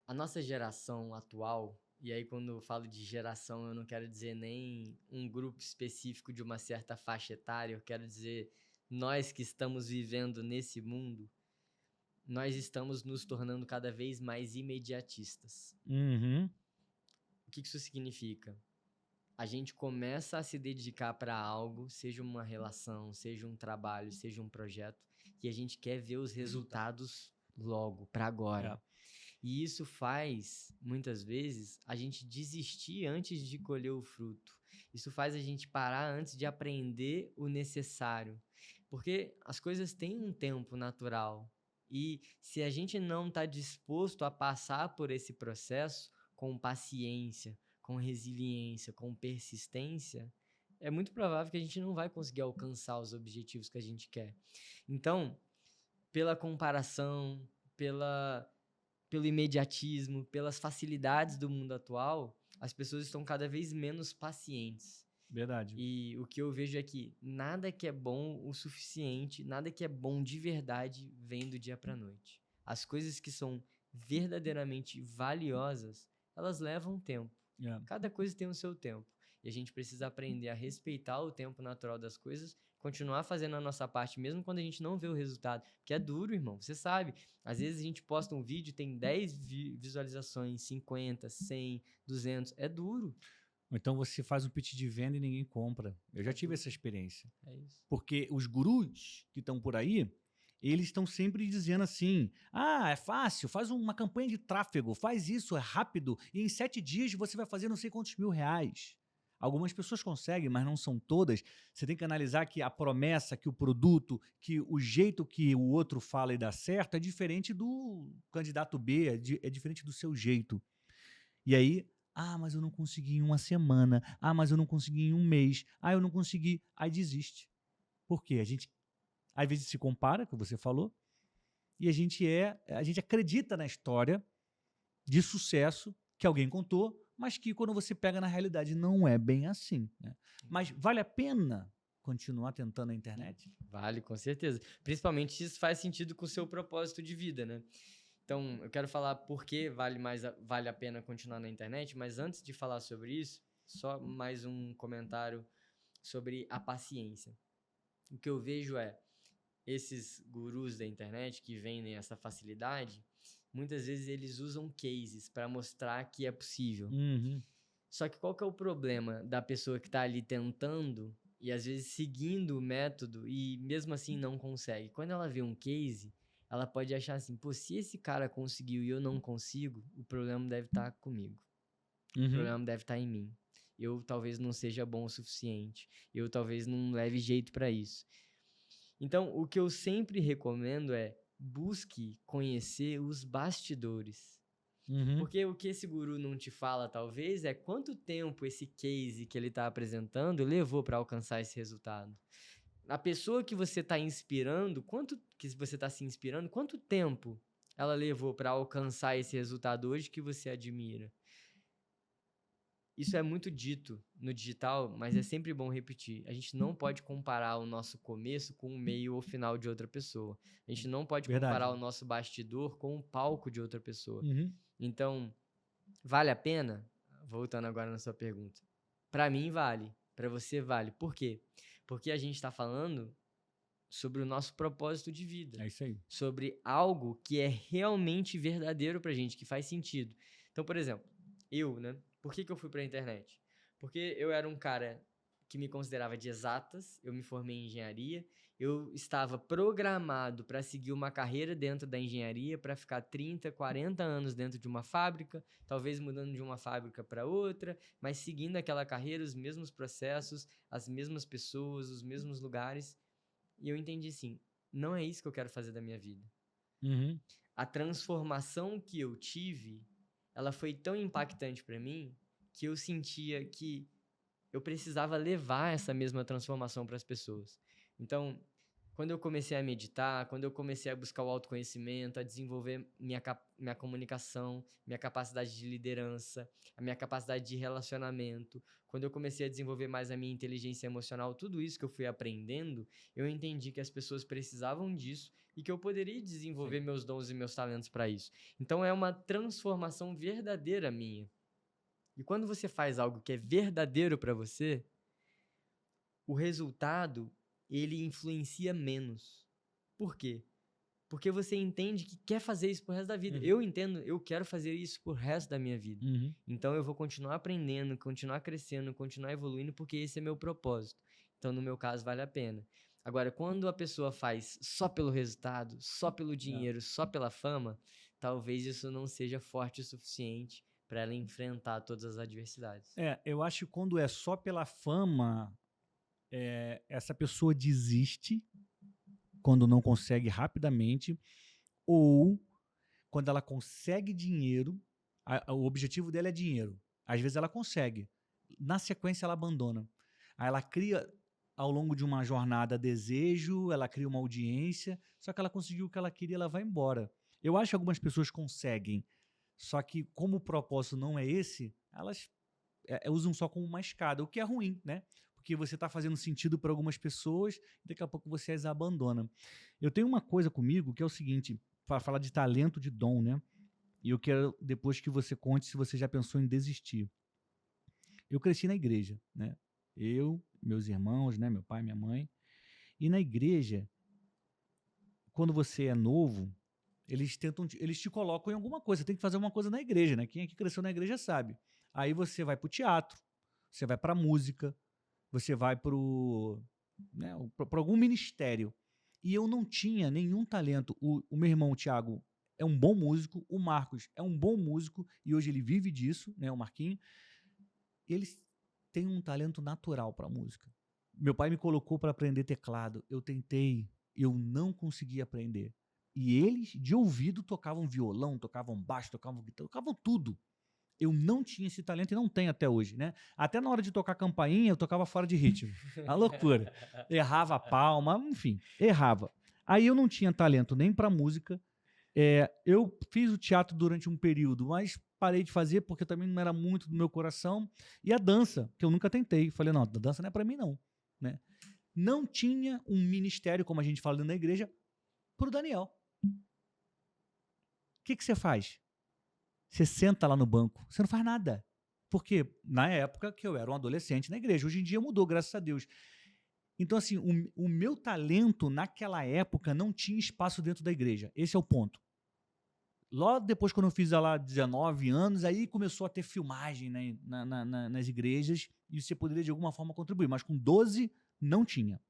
A nossa geração atual, e aí quando eu falo de geração, eu não quero dizer nem um grupo específico de uma certa faixa etária, eu quero dizer nós que estamos vivendo nesse mundo, nós estamos nos tornando cada vez mais imediatistas. Uhum. O que isso significa? A gente começa a se dedicar para algo, seja uma relação, seja um trabalho, seja um projeto, e a gente quer ver os resultados logo, para É. agora. E isso faz, muitas vezes, a gente desistir antes de colher o fruto. Isso faz a gente parar antes de aprender o necessário. Porque as coisas têm um tempo natural. E se a gente não está disposto a passar por esse processo com paciência, com resiliência, com persistência, é muito provável que a gente não vai conseguir alcançar os objetivos que a gente quer. Então, pela comparação, pelo imediatismo, pelas facilidades do mundo atual, as pessoas estão cada vez menos pacientes. Verdade. E o que eu vejo é que nada que é bom o suficiente, nada que é bom de verdade vem do dia para a noite. As coisas que são verdadeiramente valiosas, elas levam tempo. É. Cada coisa tem o seu tempo. E a gente precisa aprender a respeitar o tempo natural das coisas, continuar fazendo a nossa parte, mesmo quando a gente não vê o resultado. Porque é duro, irmão. Você sabe. Às vezes a gente posta um vídeo, tem 10 visualizações, 50, 100, 200. É duro. Ou então você faz um pitch de venda e ninguém compra. Eu já É tive duro. essa experiência. É isso. Porque os gurus que estão por aí, eles estão sempre dizendo assim: ah, é fácil, faz uma campanha de tráfego, faz isso, é rápido, e em 7 dias você vai fazer não sei quantos R$ 1.000. Algumas pessoas conseguem, mas não são todas. Você tem que analisar que a promessa, que o produto, que o jeito que o outro fala e dá certo é diferente do candidato B, é diferente do seu jeito. E aí, ah, mas eu não consegui em uma semana, ah, mas eu não consegui em um mês, ah, eu não consegui, aí desiste. Por quê? A gente às vezes se compara, que você falou, e a gente acredita na história de sucesso que alguém contou, mas que quando você pega na realidade não é bem assim, né? Mas vale a pena continuar tentando na internet? Vale, com certeza. Principalmente se isso faz sentido com o seu propósito de vida, né? Então, eu quero falar por que vale a pena continuar na internet, mas antes de falar sobre isso, só mais um comentário sobre a paciência. O que eu vejo é, esses gurus da internet que vendem essa facilidade, muitas vezes eles usam cases para mostrar que é possível. Uhum. Só que qual que é o problema da pessoa que está ali tentando e às vezes seguindo o método e mesmo assim não consegue? Quando ela vê um case, ela pode achar assim, pô, se esse cara conseguiu e eu não consigo, o problema deve estar comigo. O Uhum. problema deve estar em mim. Eu talvez não seja bom o suficiente. Eu talvez não leve jeito para isso. Então, o que eu sempre recomendo é busque conhecer os bastidores. Uhum. Porque o que esse guru não te fala, talvez, é quanto tempo esse case que ele está apresentando levou para alcançar esse resultado. A pessoa que você está inspirando, quanto tempo ela levou para alcançar esse resultado hoje que você admira? Isso é muito dito no digital, mas é sempre bom repetir. A gente não pode comparar o nosso começo com o meio ou final de outra pessoa. A gente não pode comparar Verdade. o nosso bastidor com o palco de outra pessoa. Uhum. Então, vale a pena? Voltando agora na sua pergunta. Para mim, vale. Para você, vale. Por quê? Porque a gente está falando sobre o nosso propósito de vida. É isso aí. Sobre algo que é realmente verdadeiro pra gente, que faz sentido. Então, por exemplo, né? Por que eu fui pra internet? Porque eu era um cara que me considerava de exatas, eu me formei em engenharia, eu estava programado para seguir uma carreira dentro da engenharia, para ficar 30, 40 anos dentro de uma fábrica, talvez mudando de uma fábrica para outra, mas seguindo aquela carreira, os mesmos processos, as mesmas pessoas, os mesmos lugares. E eu entendi assim, não é isso que eu quero fazer da minha vida. Uhum. A transformação que eu tive, ela foi tão impactante para mim que eu sentia que eu precisava levar essa mesma transformação para as pessoas. Então, Quando eu comecei a meditar, quando eu comecei a buscar o autoconhecimento, a desenvolver minha comunicação, minha capacidade de liderança, a minha capacidade de relacionamento, quando eu comecei a desenvolver mais a minha inteligência emocional, tudo isso que eu fui aprendendo, eu entendi que as pessoas precisavam disso e que eu poderia desenvolver meus dons e meus talentos para isso. Então é uma transformação verdadeira minha. E quando você faz algo que é verdadeiro para você, o resultado, ele influencia menos. Por quê? Porque você entende que quer fazer isso pro resto da vida. Eu entendo, eu quero fazer isso pro resto da minha vida. Então eu vou continuar aprendendo, continuar crescendo, continuar evoluindo, porque esse é meu propósito. Então, no meu caso, vale a pena. Agora, quando a pessoa faz só pelo resultado, só pelo dinheiro, só pela fama, talvez isso não seja forte o suficiente para ela enfrentar todas as adversidades. Eu acho que quando é só pela fama, essa pessoa desiste quando não consegue rapidamente, ou quando ela consegue dinheiro, o objetivo dela é dinheiro. Às vezes ela consegue, na sequência ela abandona. Aí ela cria, ao longo de uma jornada, desejo, ela cria uma audiência, só que ela conseguiu o que ela queria, ela vai embora. Eu acho que algumas pessoas conseguem, só que como o propósito não é esse, elas usam só como uma escada, o que é ruim, né? Porque você está fazendo sentido para algumas pessoas e daqui a pouco você as abandona. Eu tenho uma coisa comigo que é o seguinte, para falar de talento, de dom, né? E eu quero depois que você conte se você já pensou em desistir. Eu cresci na igreja, né? Eu, meus irmãos, né? Meu pai, minha mãe. E na igreja, quando você é novo, eles te colocam em alguma coisa. Você tem que fazer alguma coisa na igreja, né? Quem aqui cresceu na igreja sabe. Aí você vai para o teatro, você vai para a música, você vai para algum ministério. E eu não tinha nenhum talento. O meu irmão, o Thiago, é um bom músico. O Marcos é um bom músico. E hoje ele vive disso, né, o Marquinho. Eles têm um talento natural para música. Meu pai me colocou para aprender teclado. Eu tentei, eu não consegui aprender. E eles, de ouvido, tocavam violão, tocavam baixo, tocavam guitarra, tocavam tudo. Eu não tinha esse talento e não tenho até hoje, né? Até na hora de tocar campainha, eu tocava fora de ritmo. A loucura. Errava a palma, enfim, errava. Aí eu não tinha talento nem para música. Eu fiz o teatro durante um período, mas parei de fazer porque também não era muito do meu coração. E a dança, que eu nunca tentei. Falei, não, a dança não é para mim, não. Né? Não tinha um ministério, como a gente fala dentro da igreja, para o Daniel. O que você faz? Você senta lá no banco, você não faz nada. Porque na época que eu era um adolescente na igreja, hoje em dia mudou, graças a Deus. Então, assim, o meu talento naquela época não tinha espaço dentro da igreja. Esse é o ponto. Logo depois, quando eu fiz lá 19 anos, aí começou a ter filmagem, né, nas igrejas e você poderia de alguma forma contribuir. Mas com 12, não tinha.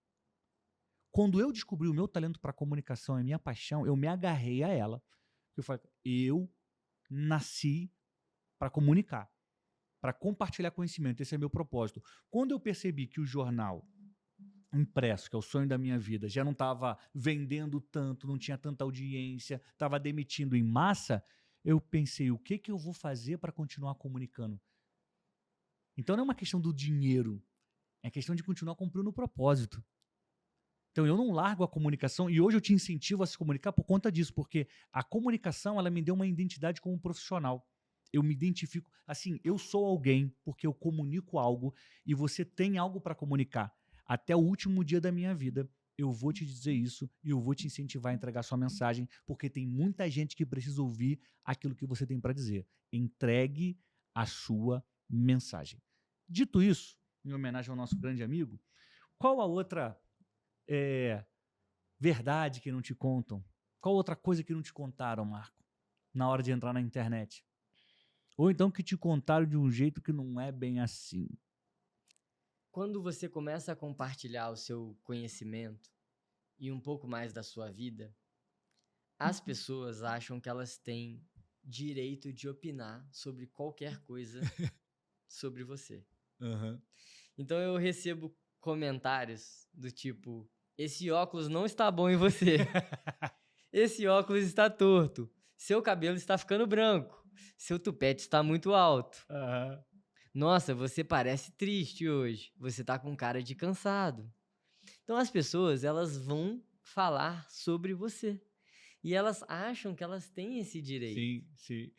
Quando eu descobri o meu talento para comunicação e a minha paixão, eu me agarrei a ela. Eu falei, eu nasci para comunicar, para compartilhar conhecimento. Esse é meu propósito. Quando eu percebi que o jornal impresso, que é o sonho da minha vida, já não estava vendendo tanto, não tinha tanta audiência, estava demitindo em massa, eu pensei, o que eu vou fazer para continuar comunicando? Então não é uma questão do dinheiro, é questão de continuar cumprindo o propósito. Então eu não largo a comunicação e hoje eu te incentivo a se comunicar por conta disso, porque a comunicação ela me deu uma identidade como profissional. Eu me identifico, assim, eu sou alguém porque eu comunico algo e você tem algo para comunicar. Até o último dia da minha vida, eu vou te dizer isso e eu vou te incentivar a entregar sua mensagem, porque tem muita gente que precisa ouvir aquilo que você tem para dizer. Entregue a sua mensagem. Dito isso, em homenagem ao nosso grande amigo, qual a outra verdade que não te contam? Qual outra coisa que não te contaram, Marco, na hora de entrar na internet? Ou então que te contaram de um jeito que não é bem assim? Quando você começa a compartilhar o seu conhecimento e um pouco mais da sua vida, as pessoas acham que elas têm direito de opinar sobre qualquer coisa sobre você. Então eu recebo comentários do tipo, esse óculos não está bom em você. Esse óculos está torto. Seu cabelo está ficando branco. Seu tupete está muito alto. Nossa, você parece triste hoje. Você tá com cara de cansado. Então as pessoas, elas vão falar sobre você. E elas acham que elas têm esse direito. Sim, sim.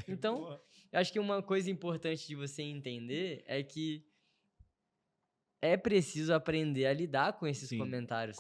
Então, Boa. eu acho que uma coisa importante de você entender é que é preciso aprender a lidar com esses Sim, comentários